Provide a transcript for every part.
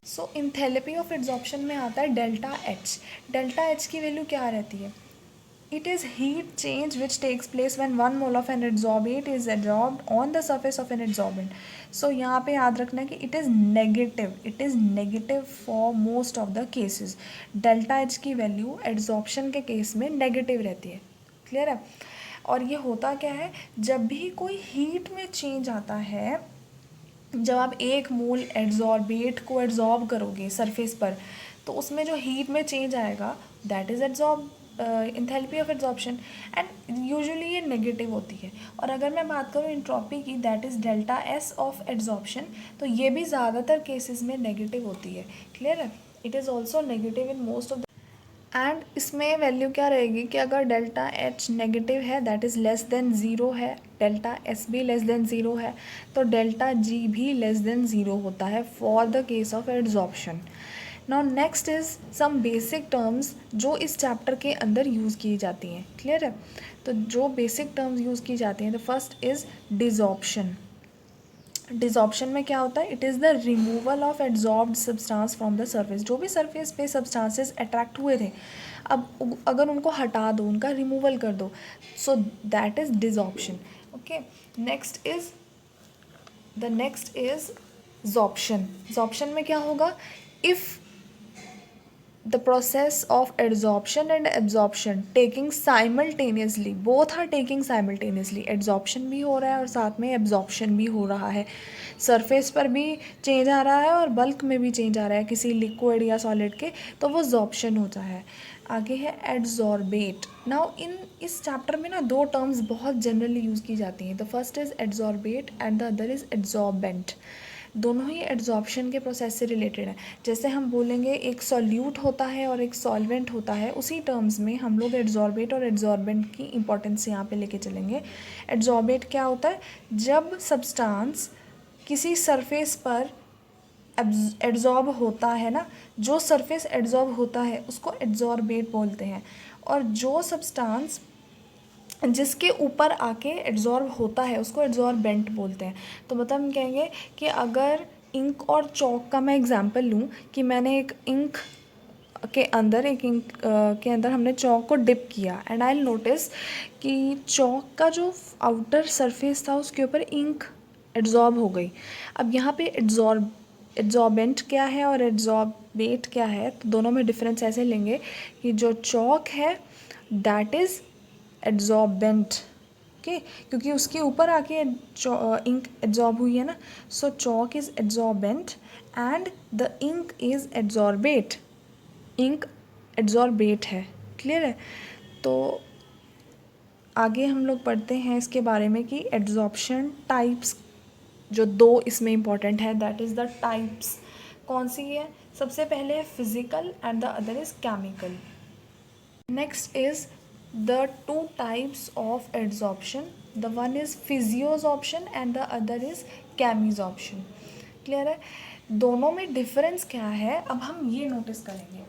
So enthalpy of adsorption में आता है डेल्टा एच। डेल्टा एच की वैल्यू क्या रहती है? It is heat change which takes place when 1 mole of an adsorbate is absorbed on the surface of an adsorbent. So यहाँ पे याद रखना है कि it is negative for most of the cases. Delta H की value adsorption के case में negative रहती है। क्लियर है? और ये होता क्या है, जब भी कोई हीट में चेंज आता है, जब आप 1 मोल एड्जॉर्बेट को एड्जॉर्ब करोगे सरफेस पर, तो उसमें जो हीट में चेंज आएगा that is adsorb enthalpy of adsorption, and usually ये नेगेटिव होती है। और अगर मैं बात करूँ इंट्रॉपी की, that is delta S of adsorption, तो ये भी ज़्यादातर केसेस में नेगेटिव होती है। क्लियर है? It is also negative in most of. And इसमें वैल्यू क्या रहेगी कि अगर डेल्टा एच नेगेटिव है that is less than zero है, डेल्टा एस भी लेस देन ज़ीरो है, तो डेल्टा जी भी लेस देन ज़ीरो होता है for the case of adsorption. Now next is some basic terms जो इस चैप्टर के अंदर यूज़ की जाती हैं। क्लियर है? तो जो बेसिक टर्म्स यूज़ की जाती हैं, the first is desorption. Desorption में क्या होता है? It is the removal of adsorbed substance from the surface. जो भी सरफेस पे सब्सटेंसेस अट्रैक्ट हुए थे, अब अगर उनको हटा दो, उनका रिमूवल कर दो, so that is desorption. Okay, next is sorption. Sorption में क्या होगा? If the process of adsorption and absorption taking simultaneously, both are taking simultaneously, adsorption भी हो रहा है और साथ में absorption भी हो रहा है, सरफेस पर भी चेंज आ रहा है और बल्क में भी चेंज आ रहा है किसी लिक्विड या सॉलिड के, तो वो जॉर्प्शन होता है। आगे है एड्जॉर्बेट। नाउ इस चैप्टर में ना 2 टर्म्स बहुत जनरली यूज़ की जाती हैं। The first is adsorbate and the other is adsorbent. दोनों ही एड्जॉर्प्शन के प्रोसेस से रिलेटेड है। जैसे हम बोलेंगे एक सॉल्यूट होता है और एक सॉल्वेंट होता है, उसी टर्म्स में हम लोग एड्जॉर्बेट और एड्जॉर्बेंट की इंपॉर्टेंस यहाँ पे लेके चलेंगे। एड्जॉर्बेट क्या होता है? जब सब्सटेंस किसी सरफेस पर एड्जॉर्ब होता है ना, जो सरफेस एड्जॉर्ब होता है उसको एड्जॉर्बेट बोलते हैं, और जो सब्सटेंस जिसके ऊपर आके एड्जॉर्ब होता है उसको एड्जॉर्बेंट बोलते हैं। तो मतलब हम कहेंगे कि अगर इंक और चौक का मैं एग्जांपल लूँ, कि मैंने एक इंक के अंदर हमने चौक को डिप किया, एंड आई नोटिस कि चौक का जो आउटर सरफेस था उसके ऊपर इंक एड्जॉर्ब हो गई। अब यहाँ पे एड्जॉर्बेंट क्या है और एड्जॉर्बेट क्या है, तो दोनों में डिफरेंस ऐसे लेंगे कि जो चौक है दैट इज़ एड्जॉर्बेंट। ओके, क्योंकि उसके ऊपर आके इंक एड्जॉर्ब हुई है ना, so chalk is adsorbent and the ink is adsorbate. Ink adsorbate है। क्लियर है? तो आगे हम लोग पढ़ते हैं इसके बारे में कि एड्जॉर्प्शन टाइप्स, जो 2 इसमें इंपॉर्टेंट है, दैट इज़ द टाइप्स। कौन सी है? सबसे पहले है physical and the other is chemical. Next is the 2 types of adsorption. The one is physiosorption and the other is chemisorption. Clear है? दोनों में डिफरेंस क्या है अब हम ये नोटिस करेंगे।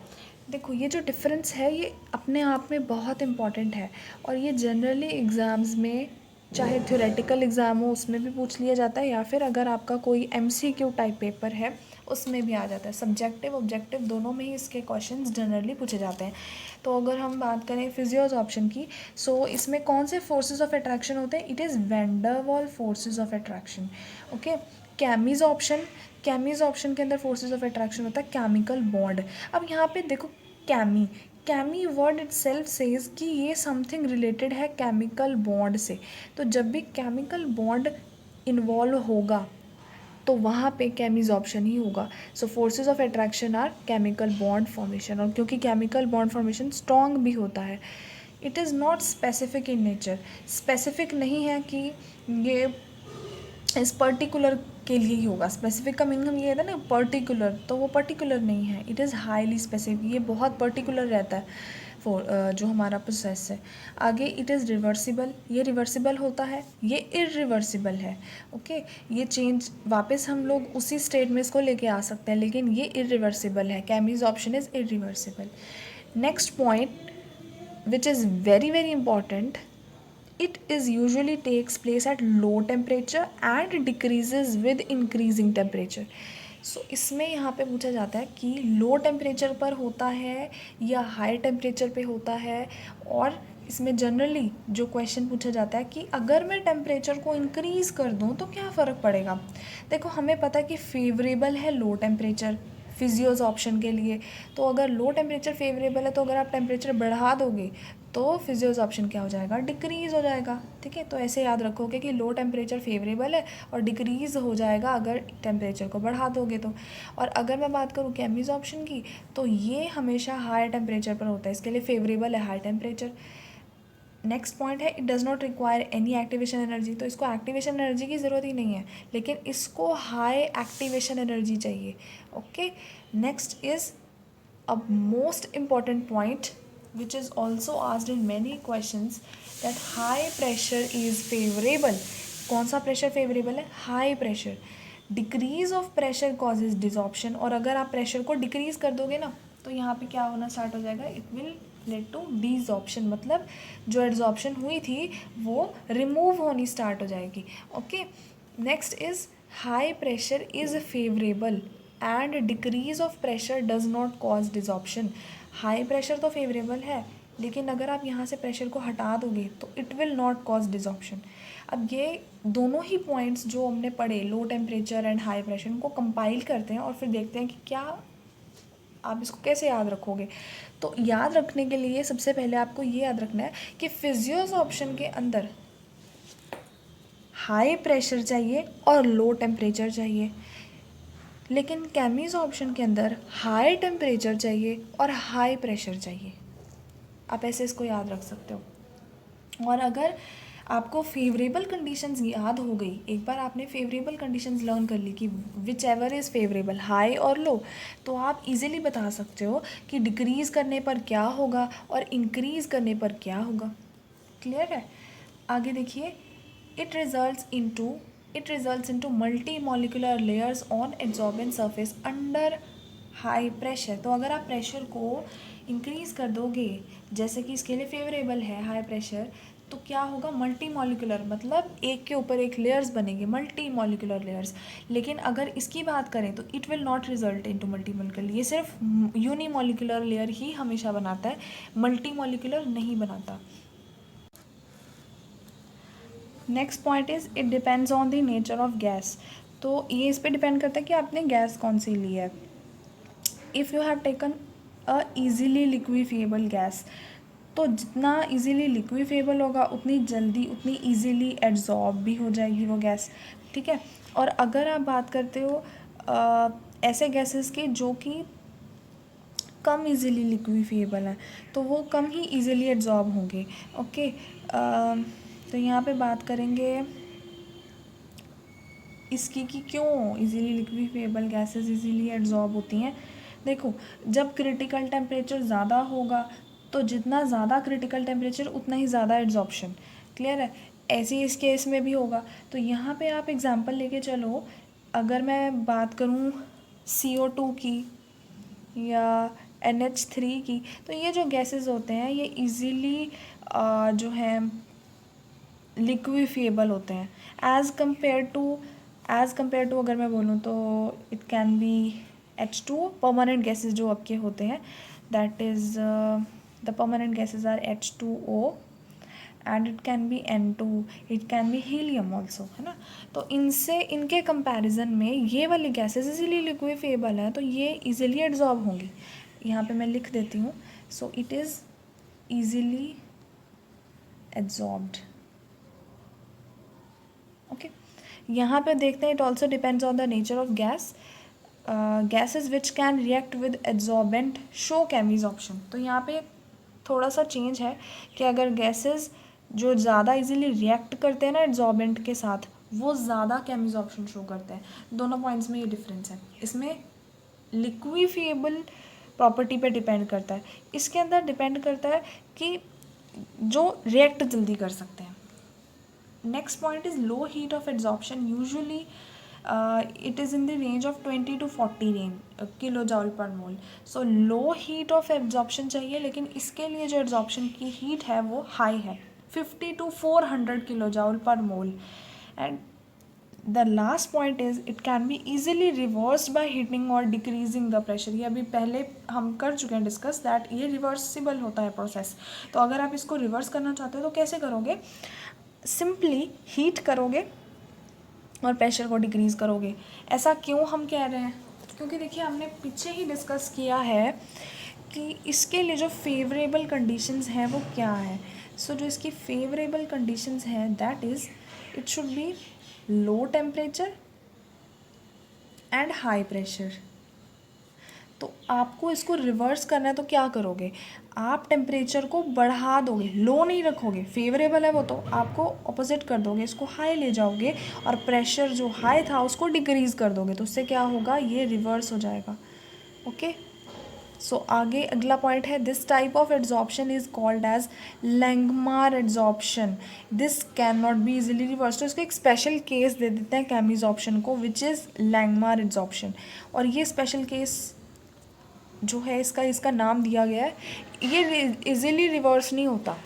देखो, ये जो डिफरेंस है ये अपने आप में बहुत इम्पॉर्टेंट है, और ये जनरली एग्ज़ाम्स में, चाहे थ्योरेटिकल एग्ज़ाम हो उसमें भी पूछ लिया जाता है, या फिर अगर आपका कोई MCQ टाइप पेपर है उसमें भी आ जाता है। सब्जेक्टिव ऑब्जेक्टिव दोनों में ही इसके क्वेश्चंस जनरली पूछे जाते हैं। तो अगर हम बात करें फिजियोसॉर्प्शन की, सो इसमें कौन से फोर्सेस ऑफ अट्रैक्शन होते हैं? इट इज़ वैन डर वाल फोर्सेस ऑफ अट्रैक्शन। ओके, कैमीजॉर्प्शन के अंदर फोर्सेस ऑफ अट्रैक्शन होता है केमिकल बॉन्ड। अब यहाँ पे देखो, chemo word it self says कि ये समथिंग रिलेटेड है केमिकल बॉन्ड से, तो जब भी केमिकल बॉन्ड इन्वॉल्व होगा तो वहाँ पे केमिजॉर्प्शन ही होगा। So forces of attraction are chemical bond formation, और क्योंकि केमिकल बॉन्ड फॉर्मेशन स्ट्रॉन्ग भी होता है, it is not specific in nature. Specific नहीं है कि ये इस पर्टिकुलर के लिए ही होगा। स्पेसिफिक का मीनिंग हम ये है ना पर्टिकुलर, तो वो पर्टिकुलर नहीं है, इट इज़ हाईली स्पेसिफिक, ये बहुत पर्टिकुलर रहता है जो हमारा प्रोसेस है। आगे इट इज़ रिवर्सिबल, ये रिवर्सिबल होता है, ये इरिवर्सिबल है। ओके, ये चेंज वापस हम लोग उसी स्टेट में इसको लेके आ सकते हैं, लेकिन ये इरिवर्सिबल है। Chemisorption is irreversible. Next point which is very very important, it is usually takes place at low temperature and decreases with increasing temperature. सो इसमें यहाँ पे पूछा जाता है कि लो टेम्परेचर पर होता है या हाई टेम्परेचर पे होता है, और इसमें जनरली जो क्वेश्चन पूछा जाता है कि अगर मैं टेम्परेचर को इंक्रीज़ कर दूँ तो क्या फ़र्क पड़ेगा। देखो हमें पता है कि फेवरेबल है लो टेम्परेचर फिजियोज ऑप्शन के लिए, तो अगर लो टेम्परेचर फेवरेबल है तो अगर आप टेम्परेचर बढ़ा दोगे तो फिजियोज ऑप्शन क्या हो जाएगा, डिक्रीज़ हो जाएगा। ठीक है, तो ऐसे याद रखोगे कि लो टेम्परेचर फेवरेबल है और डिक्रीज़ हो जाएगा अगर टेम्परेचर को बढ़ा दोगे तो। और अगर मैं बात करूँ कैमीज ऑप्शन की, तो ये हमेशा हाई टेम्परेचर पर होता है, इसके लिए फेवरेबल है हाई टेम्परेचर। नेक्स्ट पॉइंट है it does not require any activation energy, तो इसको एक्टिवेशन एनर्जी की ज़रूरत ही नहीं है, लेकिन इसको हाई एक्टिवेशन एनर्जी चाहिए। Okay, next is a most important point which is also asked in many questions that high pressure is favorable। कौन सा प्रेशर फेवरेबल है, high pressure. Decrease of pressure causes desorption, और अगर आप pressure को decrease कर दोगे ना तो यहाँ पे क्या होना स्टार्ट हो जाएगा, it will lead to desorption, मतलब जो एड्जॉर्प्शन हुई थी वो रिमूव होनी स्टार्ट हो जाएगी। Okay, next is high pressure is favourable and decrease of pressure does not cause desorption. High pressure तो फेवरेबल है, लेकिन अगर आप यहाँ से प्रेशर को हटा दोगे तो it will not cause desorption. अब ये दोनों ही पॉइंट्स जो हमने पढ़े, low temperature and high pressure, उनको कंपाइल करते हैं और फिर देखते हैं कि क्या आप इसको कैसे याद रखोगे। तो याद रखने के लिए सबसे पहले आपको ये याद रखना है कि फिजियोज ऑप्शन के अंदर हाई प्रेशर चाहिए और लो टेम्परेचर चाहिए, लेकिन कैमीज ऑप्शन के अंदर हाई टेम्परेचर चाहिए और हाई प्रेशर चाहिए। आप ऐसे इसको याद रख सकते हो। और अगर आपको फेवरेबल कंडीशंस याद हो गई, एक बार आपने फेवरेबल कंडीशंस लर्न कर ली कि which ever is favourable, high और लो, तो आप इजीली बता सकते हो कि डिक्रीज़ करने पर क्या होगा और इंक्रीज़ करने पर क्या होगा। क्लियर है। आगे देखिए, it results into multi molecular layers on absorbent surface under high pressure. तो अगर आप प्रेशर को इंक्रीज़ कर दोगे, जैसे कि इसके लिए फेवरेबल है हाई प्रेशर, तो क्या होगा, मल्टी मॉलिक्यूलर, मतलब एक के ऊपर एक लेयर्स बनेंगे, मल्टी मॉलिक्यूलर लेयर्स। लेकिन अगर इसकी बात करें तो it will not result into multi molecular, ये सिर्फ यूनी मॉलिक्यूलर लेयर ही हमेशा बनाता है, मल्टी मॉलिक्यूलर नहीं बनाता। Next point is it depends on the nature of gas. तो ये इस पर डिपेंड करता है कि आपने गैस कौन सी ली है। If you have taken a easily liquefiable gas, तो जितना इजीली लिक्विफिएबल होगा उतनी जल्दी, उतनी इजीली एड्जॉर्ब भी हो जाएगी वो गैस। ठीक है। और अगर आप बात करते हो ऐसे गैसेस की जो कि कम इजीली लिक्विफिएबल हैं, तो वो कम ही इजीली एड्जॉर्ब होंगे। ओके, तो यहाँ पे बात करेंगे इसकी कि क्यों इजीली लिक्विफिएबल गैसेस इजीली एड्जॉर्ब होती हैं। देखो, जब क्रिटिकल टेम्परेचर ज़्यादा होगा तो जितना ज़्यादा क्रिटिकल टेम्परेचर उतना ही ज़्यादा एड्जॉर्प्शन। क्लियर है। ऐसे ही इस केस में भी होगा। तो यहाँ पे आप एग्जांपल लेके चलो, अगर मैं बात करूँ CO2 की या NH3 की, तो ये जो गैसेस होते हैं ये इजीली जो है लिक्विफिएबल होते हैं एज़ कम्पेयर टू अगर मैं बोलूँ तो it can be H2 permanent gases जो आपके होते हैं, that is the permanent gases are H2O and it can be N2, it can be helium also, है ना। तो इनके कंपैरिजन में ये वाली गैसेस इजीली लिक्विफिएबल हैं, तो ये इजीली एड्जॉर्ब होंगी। यहाँ पे मैं लिख देती हूँ, so it is easily adsorbed. Okay, यहाँ पे देखते हैं it also depends on the nature of gas. Gases which can react with adsorbent show chemisorption. तो यहाँ पे थोड़ा सा चेंज है कि अगर गैसेज जो ज़्यादा इजीली रिएक्ट करते हैं ना एड्जॉर्बेंट के साथ, वो ज़्यादा कैमीज ऑप्शन शो करते हैं। दोनों पॉइंट्स में ये डिफरेंस है। इसमें लिक्विफिएबल प्रॉपर्टी पे डिपेंड करता है, इसके अंदर डिपेंड करता है कि जो रिएक्ट जल्दी कर सकते हैं। Next point is low heat of adsorption. Usually it is in the range of 20 to 40 kilojoule per mole. So low heat of absorption चाहिए, लेकिन इसके लिए जो absorption की heat है वो high है, 50 to 400 kilojoule per mole. And the last point is it can be easily reversed by heating और डिक्रीजिंग द प्रेशर। ये अभी पहले हम कर चुके हैं डिस्कस दैट ये रिवर्सिबल होता है प्रोसेस। तो अगर आप इसको रिवर्स करना चाहते हो तो कैसे करोगे, सिंपली हीट करोगे और प्रेशर को डिक्रीज करोगे। ऐसा क्यों हम कह रहे हैं, क्योंकि देखिए हमने पीछे ही डिस्कस किया है कि इसके लिए जो फेवरेबल कंडीशंस हैं वो क्या है। सो जो इसकी फेवरेबल कंडीशंस हैं that is it should be low temperature and high pressure. तो आपको इसको रिवर्स करना है तो क्या करोगे, आप टेम्परेचर को बढ़ा दोगे, लो नहीं रखोगे, फेवरेबल है वो तो आपको ऑपोजिट कर दोगे, इसको हाई ले जाओगे और प्रेशर जो हाई था उसको डिक्रीज कर दोगे। तो उससे क्या होगा, ये रिवर्स हो जाएगा। ओके, सो आगे अगला पॉइंट है, this type of adsorption is called as Langmuir adsorption, this can not be easily reverse. तो इसको एक स्पेशल केस दे देते हैं कैमिजॉर्प्शन को विच इज़ लैंगमार एड्जॉर्प्शन। और ये स्पेशल केस जो है इसका नाम दिया गया है, ये इजीली रिवर्स नहीं होता।